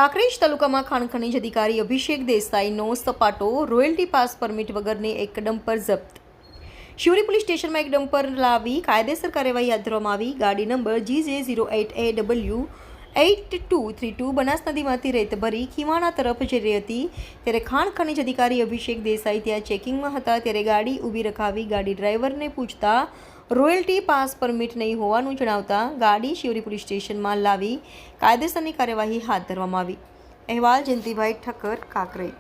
કાંકરેજ તાલુકામાં ખાણ ખનીજ અધિકારી અભિષેક દેસાઈનો સપાટો રોયલ્ટી પાસ પરમિટ વગરની એક ડમ્પર જપ્ત। શિવરી પોલીસ સ્ટેશનમાં એક ડમ્પર લાવી કાયદેસર કાર્યવાહી હાથ ધરવામાં આવી। ગાડી નંબર GJ08AW8232 બનાસ નદીમાંથી રેત ભરી ખીવાણા તરફ જઈ રહી હતી ત્યારે ખાણ ખનીજ અધિકારી અભિષેક દેસાઈ ત્યાં ચેકિંગમાં હતા ત્યારે ગાડી ઊભી રખાવી ગાડી ડ્રાઈવરને પૂછતા રોયલ્ટી પાસ પરમિટ નહીં હોવાનું જણાવતા ગાડી શિવરી પોલીસ સ્ટેશનમાં લાવી કાયદેસરની કાર્યવાહી હાથ ધરવામાં આવી। અહેવાલ જયંતિભાઈ ઠક્કર, કાંકરેજ।